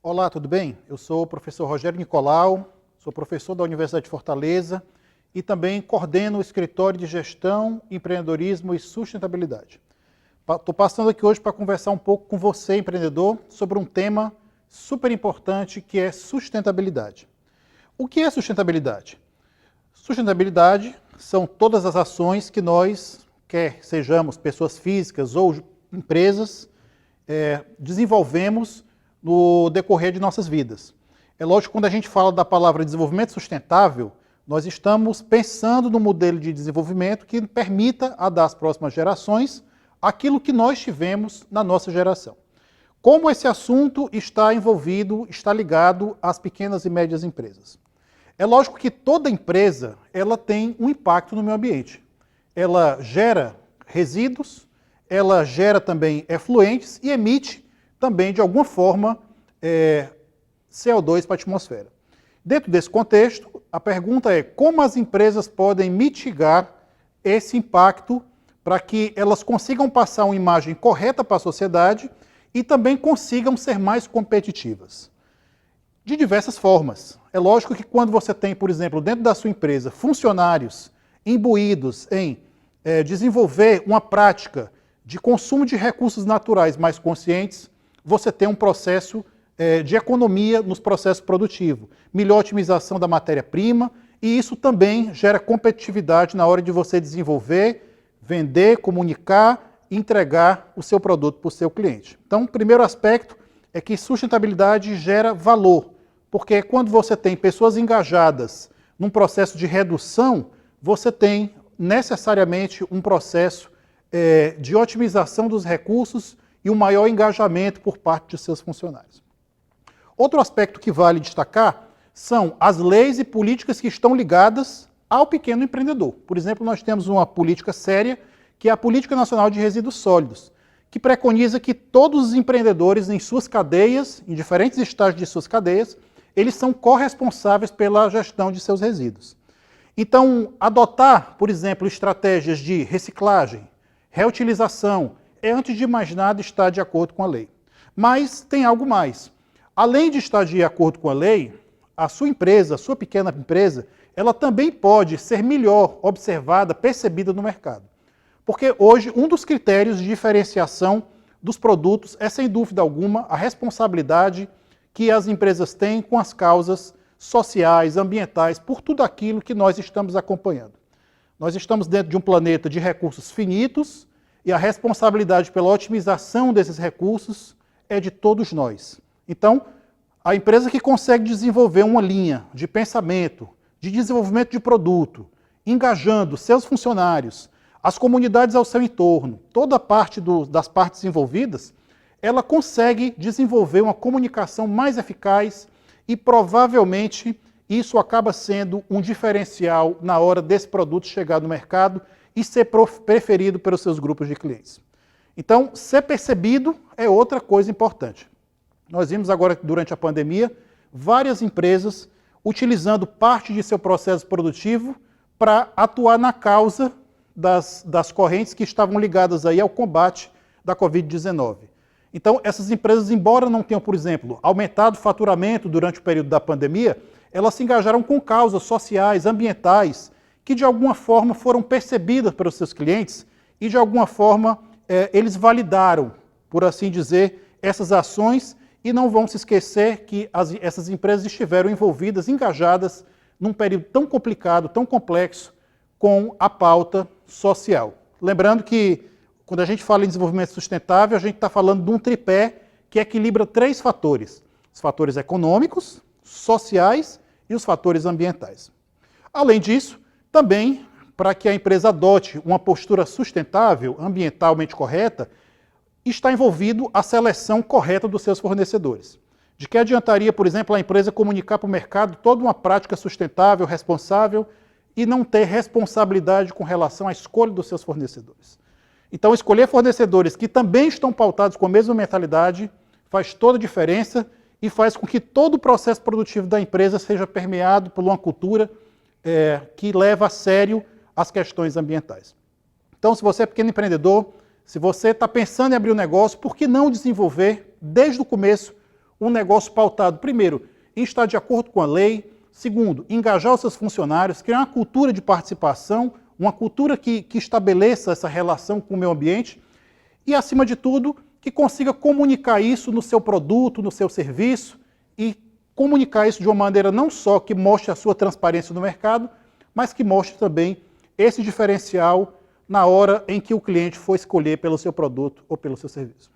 Olá, tudo bem? Eu sou o professor Rogério Nicolau, sou professor da Universidade de Fortaleza e também coordeno o escritório de Gestão, Empreendedorismo e Sustentabilidade. Estou passando aqui hoje para conversar um pouco com você, empreendedor, sobre um tema super importante que é sustentabilidade. O que é sustentabilidade? Sustentabilidade são todas as ações que nós, quer sejamos pessoas físicas ou empresas, desenvolvemos no decorrer de nossas vidas. É lógico que quando a gente fala da palavra desenvolvimento sustentável, nós estamos pensando no modelo de desenvolvimento que permita a das próximas gerações aquilo que nós tivemos na nossa geração. Como esse assunto está envolvido, está ligado às pequenas e médias empresas? É lógico que toda empresa ela tem um impacto no meio ambiente. Ela gera resíduos, ela gera também efluentes e emite também, de alguma forma, CO2 para a atmosfera. Dentro desse contexto, a pergunta é como as empresas podem mitigar esse impacto para que elas consigam passar uma imagem correta para a sociedade e também consigam ser mais competitivas. De diversas formas. É lógico que quando você tem, por exemplo, dentro da sua empresa, funcionários imbuídos em desenvolver uma prática de consumo de recursos naturais mais conscientes, você tem um processo de economia nos processos produtivos, melhor otimização da matéria-prima, e isso também gera competitividade na hora de você desenvolver, vender, comunicar, entregar o seu produto para o seu cliente. Então, o primeiro aspecto é que sustentabilidade gera valor, porque quando você tem pessoas engajadas num processo de redução, você tem necessariamente um processo de otimização dos recursos e um maior engajamento por parte de seus funcionários. Outro aspecto que vale destacar são as leis e políticas que estão ligadas ao pequeno empreendedor. Por exemplo, nós temos uma política séria, que é a Política Nacional de Resíduos Sólidos, que preconiza que todos os empreendedores em suas cadeias, em diferentes estágios de suas cadeias, eles são corresponsáveis pela gestão de seus resíduos. Então, adotar, por exemplo, estratégias de reciclagem, reutilização, antes de mais nada, estar de acordo com a lei. Mas tem algo mais. Além de estar de acordo com a lei, a sua empresa, a sua pequena empresa, ela também pode ser melhor observada, percebida no mercado. Porque hoje, um dos critérios de diferenciação dos produtos é, sem dúvida alguma, a responsabilidade que as empresas têm com as causas sociais, ambientais, por tudo aquilo que nós estamos acompanhando. Nós estamos dentro de um planeta de recursos finitos e a responsabilidade pela otimização desses recursos é de todos nós. Então, a empresa que consegue desenvolver uma linha de pensamento, de desenvolvimento de produto, engajando seus funcionários, as comunidades ao seu entorno, toda a parte das partes envolvidas, ela consegue desenvolver uma comunicação mais eficaz e provavelmente isso acaba sendo um diferencial na hora desse produto chegar no mercado e ser preferido pelos seus grupos de clientes. Então, ser percebido é outra coisa importante. Nós vimos agora, durante a pandemia, várias empresas utilizando parte de seu processo produtivo para atuar na causa das correntes que estavam ligadas aí ao combate da Covid-19. Então, essas empresas, embora não tenham, por exemplo, aumentado o faturamento durante o período da pandemia, elas se engajaram com causas sociais, ambientais, que de alguma forma foram percebidas pelos seus clientes e de alguma forma eles validaram, por assim dizer, essas ações e não vão se esquecer que essas empresas estiveram envolvidas, engajadas num período tão complicado, tão complexo, com a pauta social. Lembrando que quando a gente fala em desenvolvimento sustentável, a gente está falando de um tripé que equilibra 3 fatores. Os fatores econômicos, sociais e os fatores ambientais. Além disso, também, para que a empresa adote uma postura sustentável, ambientalmente correta, está envolvido a seleção correta dos seus fornecedores. De que adiantaria, por exemplo, a empresa comunicar para o mercado toda uma prática sustentável, responsável, e não ter responsabilidade com relação à escolha dos seus fornecedores. Então, escolher fornecedores que também estão pautados com a mesma mentalidade faz toda a diferença e faz com que todo o processo produtivo da empresa seja permeado por uma cultura que leva a sério as questões ambientais. Então, se você é pequeno empreendedor, se você está pensando em abrir um negócio, por que não desenvolver, desde o começo, um negócio pautado, primeiro, em estar de acordo com a lei, segundo, engajar os seus funcionários, criar uma cultura de participação, uma cultura que estabeleça essa relação com o meio ambiente e, acima de tudo, que consiga comunicar isso no seu produto, no seu serviço e comunicar isso de uma maneira não só que mostre a sua transparência no mercado, mas que mostre também esse diferencial na hora em que o cliente for escolher pelo seu produto ou pelo seu serviço.